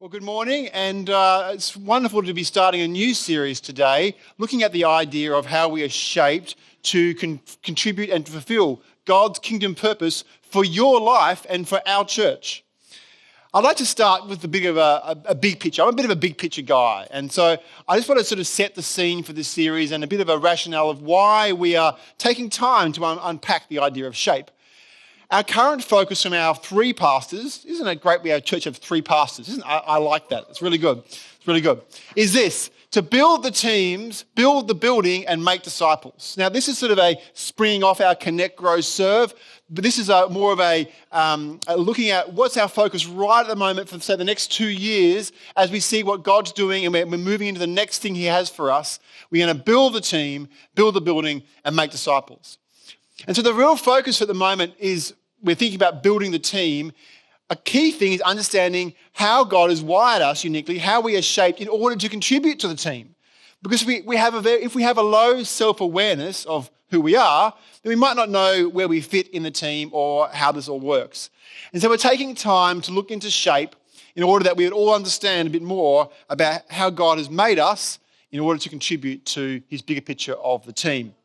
Well, good morning, and it's wonderful to be starting a new series today, looking at the idea of how we are shaped to contribute and to fulfill God's kingdom purpose for your life and for our church. I'd like to start with a bit of a big picture. I'm a bit of a big picture guy, and so I just want to sort of set the scene for this series and a bit of a rationale of why we are taking time to unpack the idea of SHAPE. Our current focus from our three pastors, isn't it great we have a church of three pastors? I like that. It's really good. It's really good. Is this, to build the teams, build the building and make disciples. Now this is sort of a springing off our Connect, Grow, Serve, but this is more of a looking at what's our focus right at the moment for, say, the next 2 years as we see what God's doing and we're moving into the next thing he has for us. We're going to build the team, build the building and make disciples. And so the real focus at the moment is we're thinking about building the team. A key thing is understanding how God has wired us uniquely, how we are shaped in order to contribute to the team. Because if we have a low self-awareness of who we are, then we might not know where we fit in the team or how this all works. And so we're taking time to look into SHAPE in order that we would all understand a bit more about how God has made us in order to contribute to his bigger picture of the team.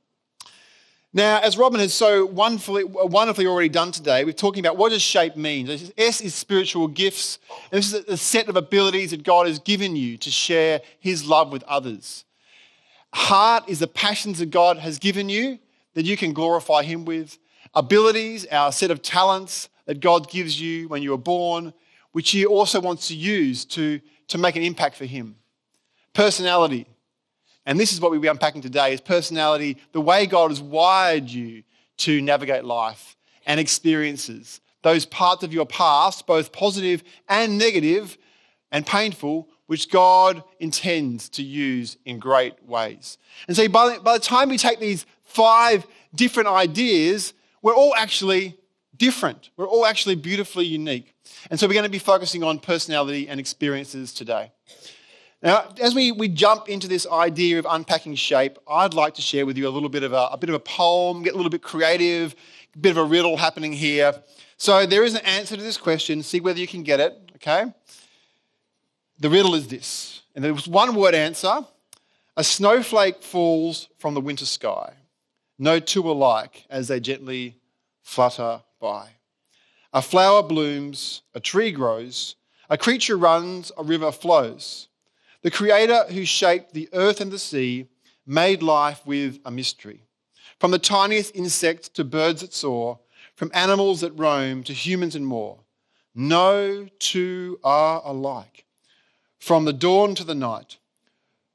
Now, as Robin has so wonderfully already done today, we're talking about what does SHAPE mean. S is spiritual gifts, and this is a set of abilities that God has given you to share his love with others. Heart is the passions that God has given you that you can glorify him with. Abilities, our set of talents that God gives you when you were born, which he also wants to use to make an impact for him. Personality. And this is what we'll be unpacking today, is personality, the way God has wired you to navigate life and experiences. Those parts of your past, both positive and negative and painful, which God intends to use in great ways. And so by the time we take these 5 different ideas, we're all actually different. We're all actually beautifully unique. And so we're going to be focusing on personality and experiences today. Now, as we jump into this idea of unpacking SHAPE, I'd like to share with you a little bit of a poem, get a little bit creative, a bit of a riddle happening here. So there is an answer to this question. See whether you can get it, okay? The riddle is this, and there was one word answer. A snowflake falls from the winter sky. No two alike as they gently flutter by. A flower blooms, a tree grows, a creature runs, a river flows. The Creator who shaped the earth and the sea made life with a mystery. From the tiniest insect to birds that soar, from animals that roam to humans and more. No two are alike. From the dawn to the night,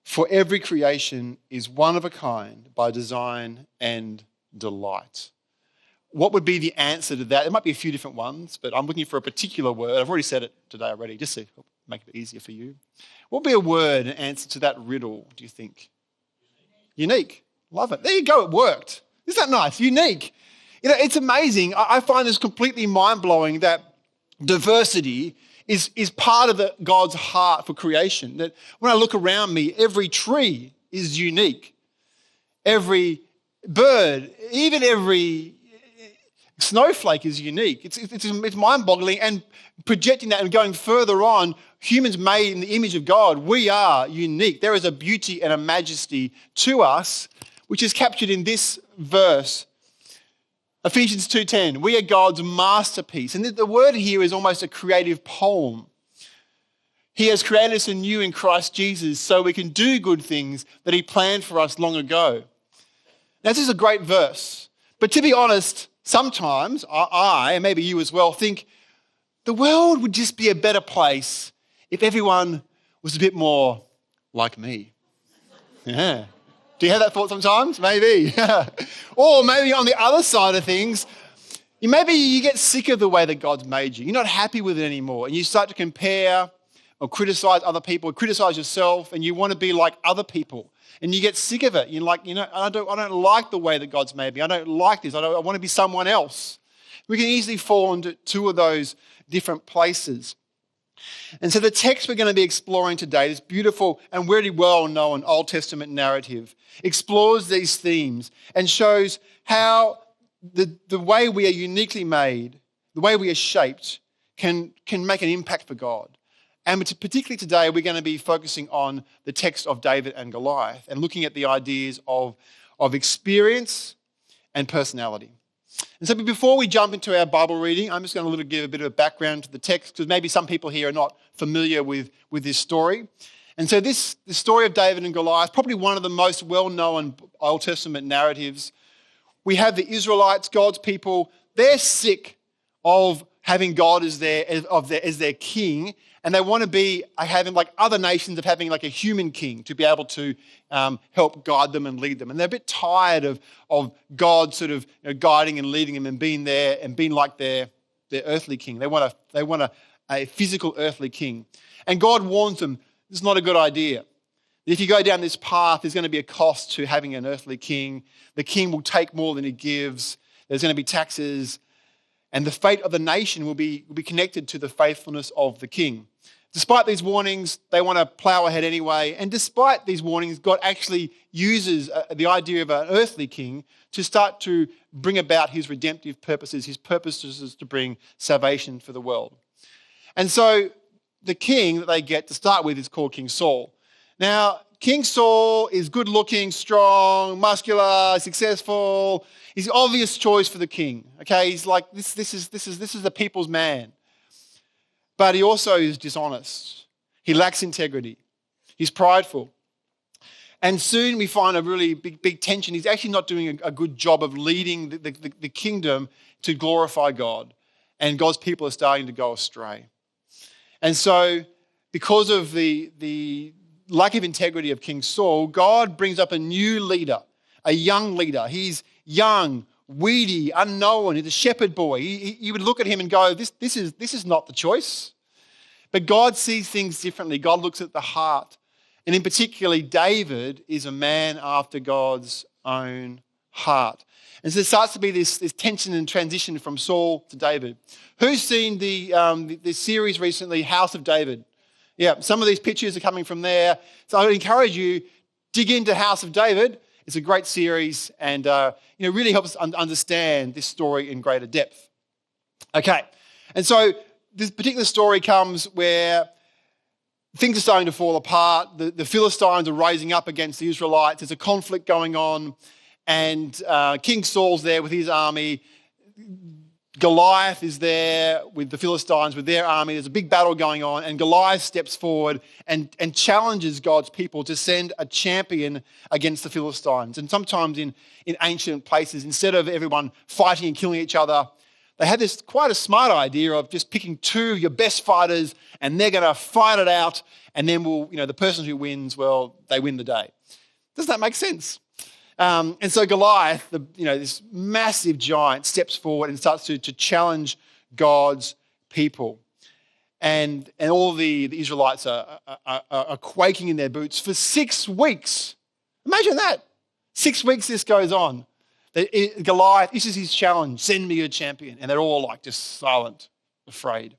for every creation is one of a kind by design and delight. What would be the answer to that? There might be a few different ones, but I'm looking for a particular word. I've already said it today already, just to make it easier for you. What would be a word, an answer to that riddle, do you think? Unique. Love it. There you go, it worked. Isn't that nice? Unique. You know, it's amazing. I find this completely mind-blowing that diversity is part of God's heart for creation. That when I look around me, every tree is unique. Every bird, even every snowflake is unique. It's mind-boggling, and projecting that and going further on, humans made in the image of God, we are unique. There is a beauty and a majesty to us, which is captured in this verse, Ephesians 2:10. We are God's masterpiece. And the word here is almost a creative poem. He has created us anew in Christ Jesus so we can do good things that he planned for us long ago. Now, this is a great verse. But to be honest, sometimes I, and maybe you as well, think the world would just be a better place if everyone was a bit more like me. Yeah. Do you have that thought sometimes? Maybe. Or maybe on the other side of things, maybe you get sick of the way that God's made you. You're not happy with it anymore. And you start to compare or criticize other people, or criticize yourself, and you want to be like other people. And you get sick of it. You're like, I don't like the way that God's made me. I don't like this. I want to be someone else. We can easily fall into 2 of those different places. And so the text we're going to be exploring today, this beautiful and really well-known Old Testament narrative, explores these themes and shows how the way we are uniquely made, the way we are shaped, can make an impact for God. And particularly today, we're going to be focusing on the text of David and Goliath and looking at the ideas of experience and personality. And so before we jump into our Bible reading, I'm just going to give a bit of a background to the text because maybe some people here are not familiar with this story. And so the story of David and Goliath, probably one of the most well-known Old Testament narratives. We have the Israelites, God's people. They're sick of having God as their king, and they want to be having like other nations of having like a human king to be able to help guide them and lead them. And they're a bit tired of God sort of guiding and leading them and being there and being like their earthly king. They want a physical earthly king. And God warns them, this is not a good idea. If you go down this path, there's going to be a cost to having an earthly king. The king will take more than he gives. There's going to be taxes. And the fate of the nation will be connected to the faithfulness of the king. Despite these warnings, they want to plow ahead anyway. And despite these warnings, God actually uses the idea of an earthly king to start to bring about his redemptive purposes. His purpose is to bring salvation for the world. And so the king that they get to start with is called King Saul. Now, King Saul is good-looking, strong, muscular, successful. He's the obvious choice for the king. Okay, he's like this is the people's man. But he also is dishonest. He lacks integrity. He's prideful. And soon we find a really big tension. He's actually not doing a good job of leading the kingdom to glorify God. And God's people are starting to go astray. And so because of the lack of integrity of King Saul, God brings up a new leader, a young leader. He's young, weedy, unknown. He's a shepherd boy. You would look at him and go, this is not the choice. But God sees things differently. God looks at the heart. And in particular, David is a man after God's own heart. And so there starts to be this tension and transition from Saul to David. Who's seen the series recently, House of David? Yeah, some of these pictures are coming from there. So I would encourage you, dig into House of David. It's a great series and really helps us understand this story in greater depth. Okay, and so this particular story comes where things are starting to fall apart. The Philistines are rising up against the Israelites. There's a conflict going on, and King Saul's there with his army. Goliath is there with the Philistines, with their army. There's a big battle going on, and Goliath steps forward and challenges God's people to send a champion against the Philistines. And sometimes in ancient places, instead of everyone fighting and killing each other, they had this quite a smart idea of just picking two of your best fighters, and they're going to fight it out, and then the person who wins, well, they win the day. Does that make sense? And so Goliath, this massive giant, steps forward and starts to challenge God's people. And all the Israelites are quaking in their boots for 6 weeks. Imagine that. 6 weeks this goes on. Goliath, this is his challenge. Send me a champion. And they're all like just silent, afraid.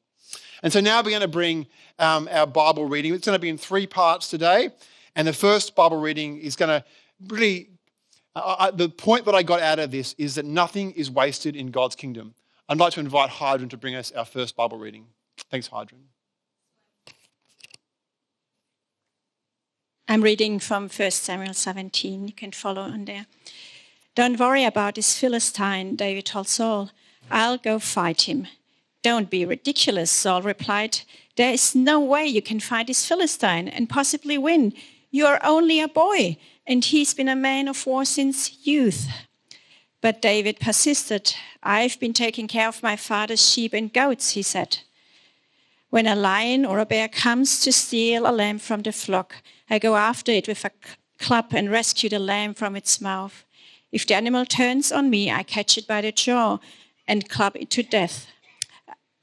And so now we're going to bring our Bible reading. It's going to be in 3 parts today. And the first Bible reading is going to really... the point that I got out of this is that nothing is wasted in God's kingdom. I'd like to invite Hydron to bring us our first Bible reading. Thanks, Hydron. I'm reading from 1 Samuel 17. You can follow on there. Don't worry about this Philistine, David told Saul. I'll go fight him. Don't be ridiculous, Saul replied. There is no way you can fight this Philistine and possibly win. You are only a boy, and he's been a man of war since youth. But David persisted. I've been taking care of my father's sheep and goats, he said. When a lion or a bear comes to steal a lamb from the flock, I go after it with a club and rescue the lamb from its mouth. If the animal turns on me, I catch it by the jaw and club it to death.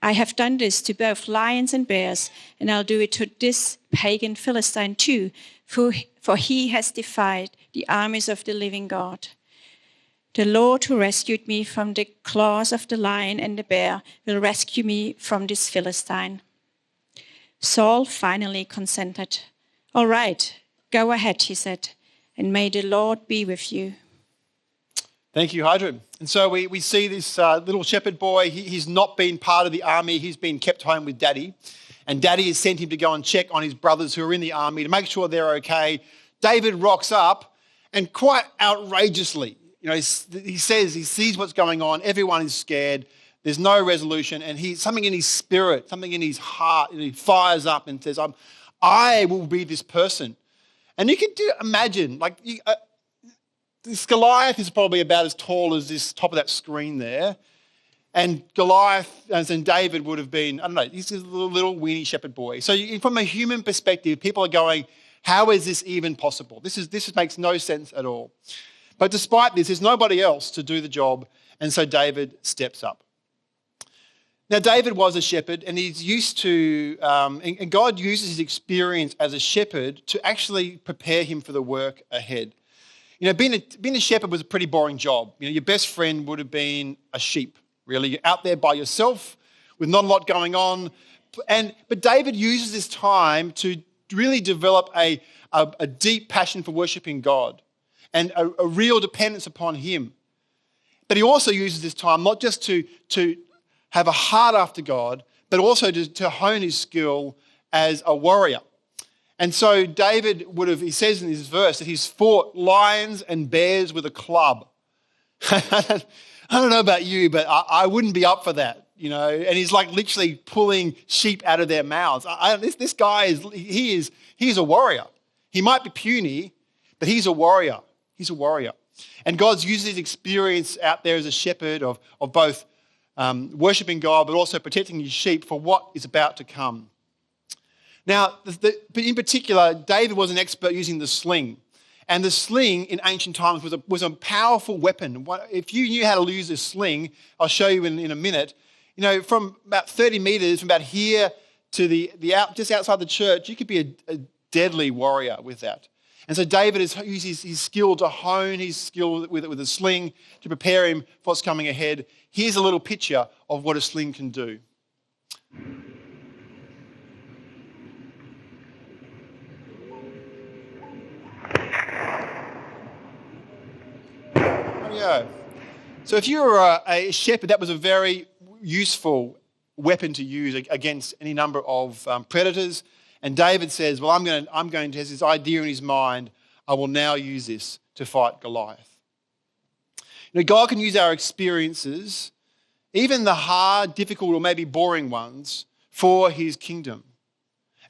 I have done this to both lions and bears, and I'll do it to this pagan Philistine too, for he has defied the armies of the living God. The Lord who rescued me from the claws of the lion and the bear will rescue me from this Philistine. Saul finally consented. All right, go ahead, he said, and may the Lord be with you. Thank you, Hydron. And so we see this little shepherd boy. He's not been part of the army. He's been kept home with daddy. and Daddy has sent him to go and check on his brothers who are in the army to make sure they're okay. David rocks up and quite outrageously, he says he sees what's going on. Everyone is scared. There's no resolution, and something in his spirit, something in his heart, he fires up and says, I will be this person. And you can imagine, this Goliath is probably about as tall as this top of that screen there. And Goliath, as in David, would have been, he's a little weenie shepherd boy. So from a human perspective, people are going, how is this even possible? This makes no sense at all. But despite this, there's nobody else to do the job, and so David steps up. Now, David was a shepherd, and he's used to, and God uses his experience as a shepherd to actually prepare him for the work ahead. Being a shepherd was a pretty boring job. Your best friend would have been a sheep, really. You're out there by yourself with not a lot going on. But David uses this time to really develop a deep passion for worshipping God and a real dependence upon him. But he also uses this time not just to have a heart after God, but also to hone his skill as a warrior. And so David he says in his verse that he's fought lions and bears with a club. I don't know about you, but I wouldn't be up for that, And he's literally pulling sheep out of their mouths. This guy he's a warrior. He might be puny, but he's a warrior. He's a warrior. And God's used his experience out there as a shepherd of both worshipping God, but also protecting his sheep for what is about to come. Now, but in particular, David was an expert using the sling. And the sling in ancient times was a powerful weapon. If you knew how to use a sling, I'll show you in a minute, from about 30 meters, from about here to just outside the church, you could be a deadly warrior with that. And so David has used his skill to hone his skill with a sling to prepare him for what's coming ahead. Here's a little picture of what a sling can do. There we go. So if you were a shepherd, that was a very useful weapon to use against any number of predators. And David says, well, I'm going to has this idea in his mind, I will now use this to fight Goliath. God can use our experiences, even the hard, difficult, or maybe boring ones, for his kingdom.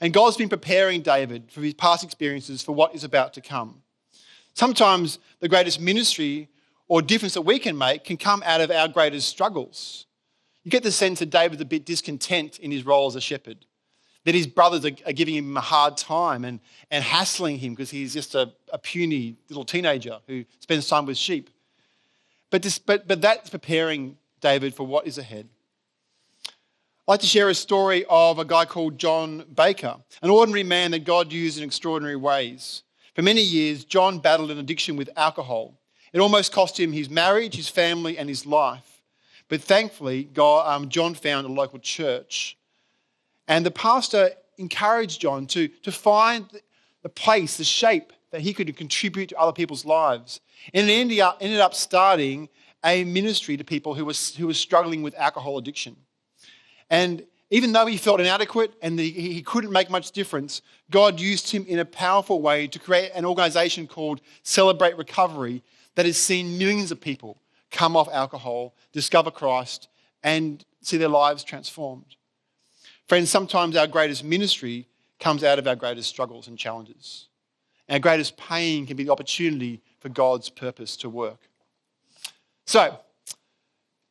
And God's been preparing David for his past experiences for what is about to come. Sometimes the greatest ministry or difference that we can make can come out of our greatest struggles. You get the sense that David's a bit discontent in his role as a shepherd, that his brothers are giving him a hard time and hassling him because he's just a puny little teenager who spends time with sheep. But that's preparing David for what is ahead. I'd like to share a story of a guy called John Baker, an ordinary man that God used in extraordinary ways. For many years, John battled an addiction with alcohol. It almost cost him his marriage, his family, and his life. But thankfully, John found a local church. And the pastor encouraged John to find the place, the shape that he could contribute to other people's lives. And it ended up starting a ministry to people who were struggling with alcohol addiction. And even though he felt inadequate and he couldn't make much difference, God used him in a powerful way to create an organisation called Celebrate Recovery that has seen millions of people come off alcohol, discover Christ, and see their lives transformed. Friends, sometimes our greatest ministry comes out of our greatest struggles and challenges. Our greatest pain can be the opportunity for God's purpose to work. So,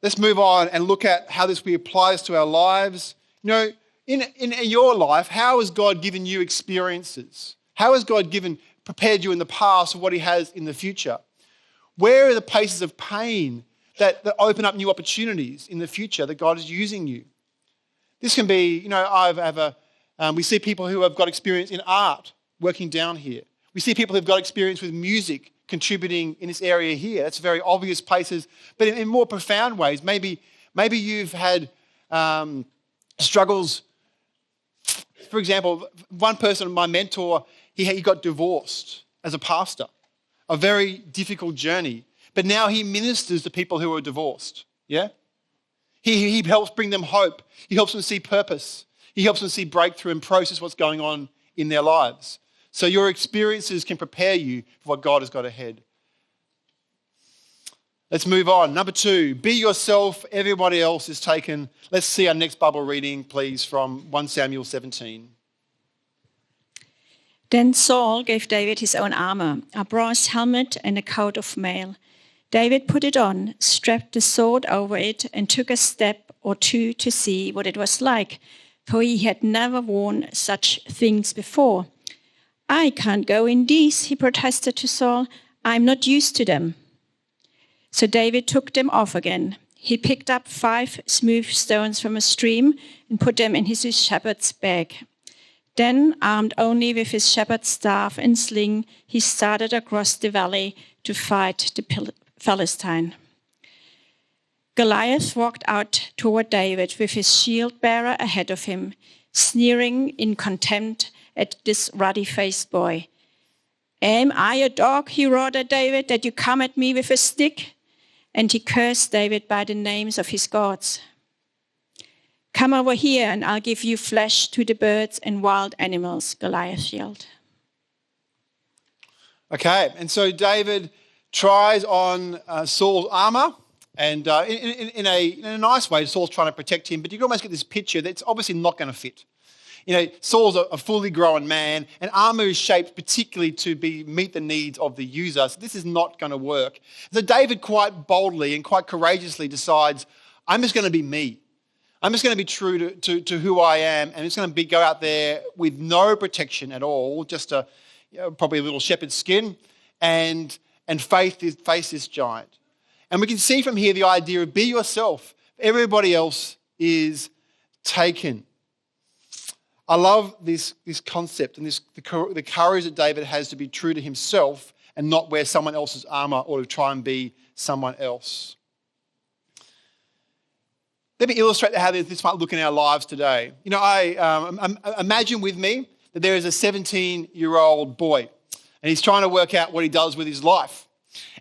let's move on and look at how this applies to our lives. In your life, how has God given you experiences? How has God prepared you in the past for what he has in the future? Where are the places of pain that open up new opportunities in the future that God is using you? This can be, we see people who have got experience in art working down here. We see people who've got experience with music contributing in this area here. That's very obvious places. But in more profound ways, maybe you've had struggles. For example, one person, my mentor, he got divorced as a pastor. A very difficult journey. But now he ministers to people who are divorced. Yeah? He helps bring them hope. He helps them see purpose. He helps them see breakthrough and process what's going on in their lives. So your experiences can prepare you for what God has got ahead. Let's move on. Number 2, be yourself, everybody else is taken. Let's see our next Bible reading, please, from 1 Samuel 17. Then Saul gave David his own armor, a bronze helmet and a coat of mail. David put it on, strapped the sword over it, and took a step or two to see what it was like, for he had never worn such things before. I can't go in these, he protested to Saul. I'm not used to them. So David took them off again. He picked up 5 smooth stones from a stream and put them in his shepherd's bag. Then, armed only with his shepherd's staff and sling, he started across the valley to fight the Philistine. Goliath walked out toward David with his shield bearer ahead of him, sneering in contempt at this ruddy-faced boy. Am I a dog, he roared at David, that you come at me with a stick? And he cursed David by the names of his gods. Come over here and I'll give you flesh to the birds and wild animals, Goliath yelled. Okay, and so David tries on Saul's armor, and in a nice way, Saul's trying to protect him, but you can almost get this picture that it's obviously not going to fit. You know, Saul's a fully grown man, and armor is shaped particularly to meet the needs of the user. So this is not going to work. So David quite boldly and quite courageously decides, I'm just going to be me. I'm just going to be true to who I am, and it's going to go out there with no protection at all, just probably a little shepherd's skin, and face this giant. And we can see from here the idea of be yourself. Everybody else is taken. I love this concept and the courage that David has to be true to himself and not wear someone else's armor or to try and be someone else. Let me illustrate how this might look in our lives today. You know, I imagine with me that there is a 17-year-old boy and he's trying to work out what he does with his life.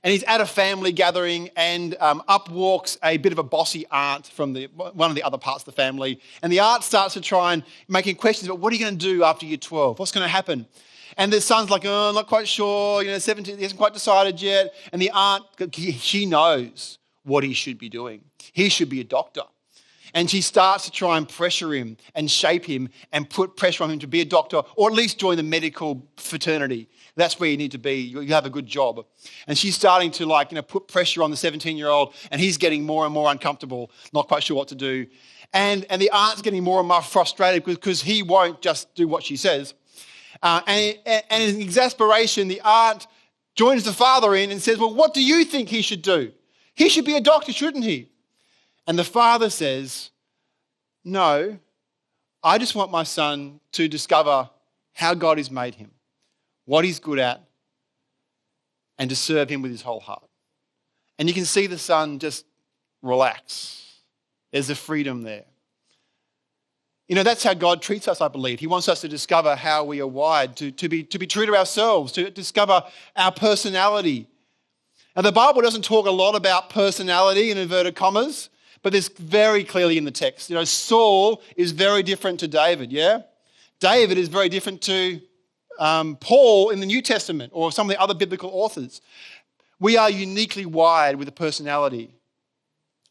And he's at a family gathering and up walks a bit of a bossy aunt from one of the other parts of the family. And the aunt starts to try and making questions about what are you going to do after you're 12? What's going to happen? And the son's like, oh, I'm not quite sure. 17, he hasn't quite decided yet. And the aunt, she knows what he should be doing. He should be a doctor. And she starts to try and pressure him and shape him and put pressure on him to be a doctor or at least join the medical fraternity. That's where you need to be. You have a good job. And she's starting to put pressure on the 17-year-old and he's getting more and more uncomfortable, not quite sure what to do. And the aunt's getting more and more frustrated because he won't just do what she says. And in exasperation, the aunt joins the father in and says, well, what do you think he should do? He should be a doctor, shouldn't he? And the father says, no, I just want my son to discover how God has made him, what he's good at, and to serve him with his whole heart. And you can see the son just relax. There's a freedom there. You know, that's how God treats us, I believe. He wants us to discover how we are wired, to be true to ourselves, to discover our personality. Now, the Bible doesn't talk a lot about personality in inverted commas, but there's very clearly in the text. You know, Saul is very different to David, yeah? David is very different to Paul in the New Testament or some of the other biblical authors. We are uniquely wired with a personality,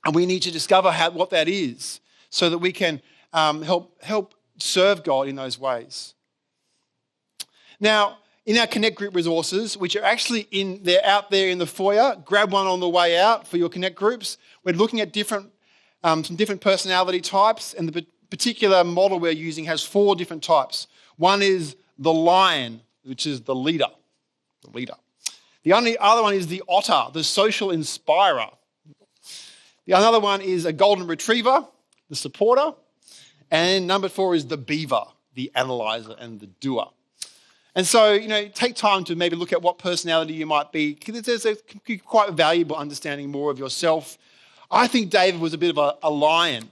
and we need to discover what that is so that we can help serve God in those ways. Now, in our Connect Group resources, which are actually out there in the foyer, grab one on the way out for your Connect Groups. We're looking at some different personality types, and the particular model we're using has 4 different types. One is the lion, which is the leader. The only other one is the otter, the social inspirer. The another one is a golden retriever, the supporter. And number 4 is the beaver, the analyzer and the doer. And so, you know, take time to maybe look at what personality you might be, because there's a quite valuable understanding more of yourself. I think David was a bit of a lion,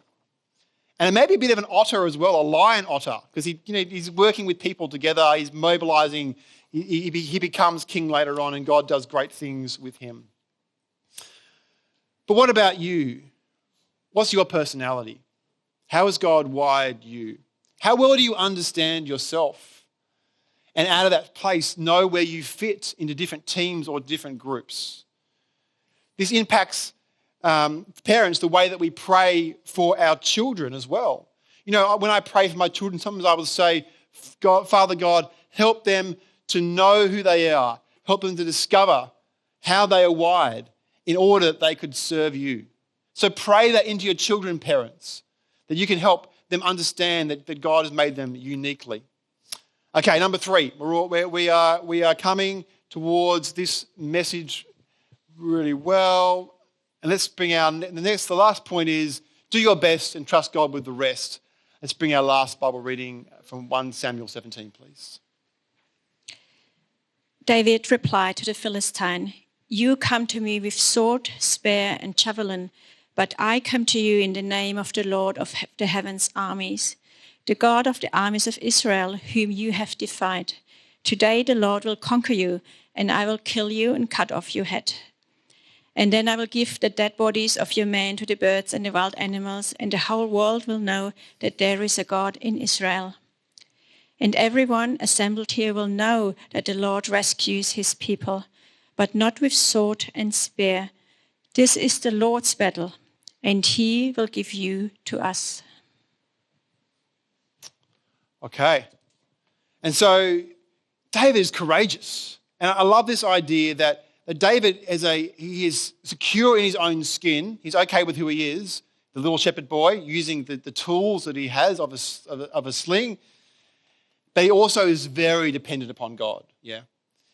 and maybe a bit of an otter as well, a lion otter, because he's working with people together, he's mobilizing, he becomes king later on, and God does great things with him. But what about you? What's your personality? How has God wired you? How well do you understand yourself? And out of that place, know where you fit into different teams or different groups. This impacts parents, the way that we pray for our children as well. You know, when I pray for my children, sometimes I will say, Father God, help them to know who they are. Help them to discover how they are wired in order that they could serve you. So pray that into your children, parents, that you can help them understand that God has made them uniquely. Okay, number 3, we are coming towards this message really well. And let's bring the last point is, do your best and trust God with the rest. Let's bring our last Bible reading from 1 Samuel 17, please. David replied to the Philistine, "You come to me with sword, spear, and javelin, but I come to you in the name of the Lord of the heaven's armies, the God of the armies of Israel, whom you have defied. Today the Lord will conquer you, and I will kill you and cut off your head. And then I will give the dead bodies of your men to the birds and the wild animals, and the whole world will know that there is a God in Israel. And everyone assembled here will know that the Lord rescues his people, but not with sword and spear. This is the Lord's battle, and he will give you to us." Okay. And so David is courageous. And I love this idea that David, he is secure in his own skin. He's okay with who he is, the little shepherd boy, using the tools that he has of a sling. But he also is very dependent upon God. Yeah,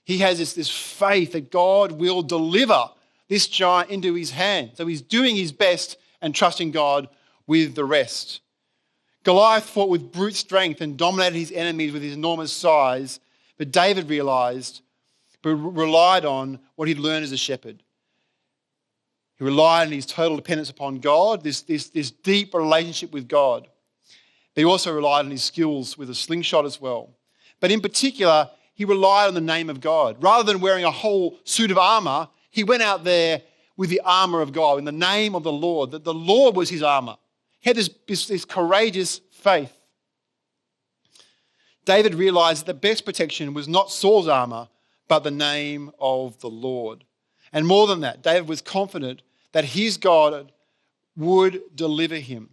he has this faith that God will deliver this giant into his hand. So he's doing his best and trusting God with the rest. Goliath fought with brute strength and dominated his enemies with his enormous size, but David relied on what he'd learned as a shepherd. He relied on his total dependence upon God, this deep relationship with God. But he also relied on his skills with a slingshot as well. But in particular, he relied on the name of God. Rather than wearing a whole suit of armour, he went out there with the armour of God, in the name of the Lord, that the Lord was his armour. He had this courageous faith. David realised that the best protection was not Saul's armour, but the name of the Lord. And more than that, David was confident that his God would deliver him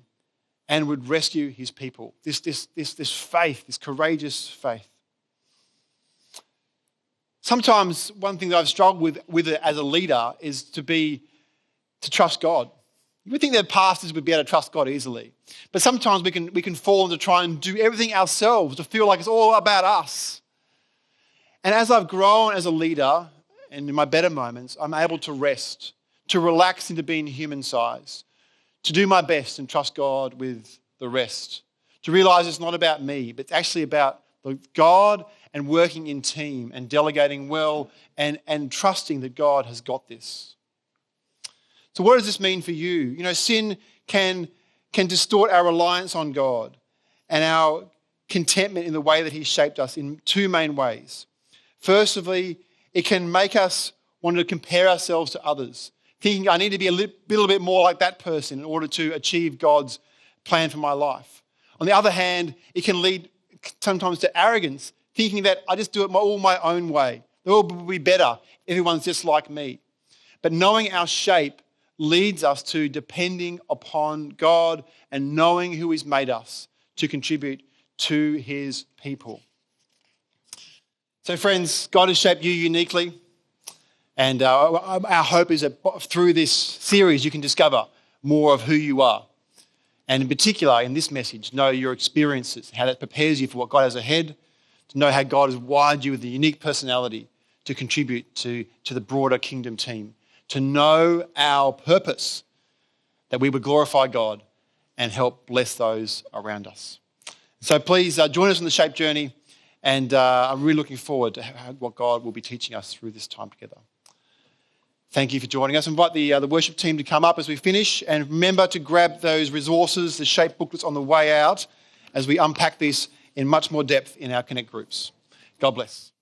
and would rescue his people. This faith, this courageous faith. Sometimes one thing that I've struggled with it as a leader is to trust God. You would think that pastors would be able to trust God easily. But sometimes we can fall into try and do everything ourselves, to feel like it's all about us. And as I've grown as a leader, and in my better moments, I'm able to rest, to relax into being human-sized, to do my best and trust God with the rest, to realise it's not about me, but it's actually about God and working in team and delegating well and trusting that God has got this. So what does this mean for you? You know, sin can distort our reliance on God and our contentment in the way that he's shaped us in 2 main ways. Firstly, it can make us want to compare ourselves to others, thinking I need to be a little bit more like that person in order to achieve God's plan for my life. On the other hand, it can lead sometimes to arrogance, thinking that I just do it all my own way. It will be better. Everyone's just like me. But knowing our shape leads us to depending upon God and knowing who he's made us to contribute to his people. So friends, God has shaped you uniquely, and our hope is that through this series you can discover more of who you are. And in particular, in this message, know your experiences, how that prepares you for what God has ahead, to know how God has wired you with a unique personality to contribute to the broader kingdom team, to know our purpose, that we would glorify God and help bless those around us. So please join us on the SHAPE journey, and I'm really looking forward to what God will be teaching us through this time together. Thank you for joining us. I invite the worship team to come up as we finish, and remember to grab those resources, the SHAPE booklets on the way out, as we unpack this in much more depth in our Connect groups. God bless.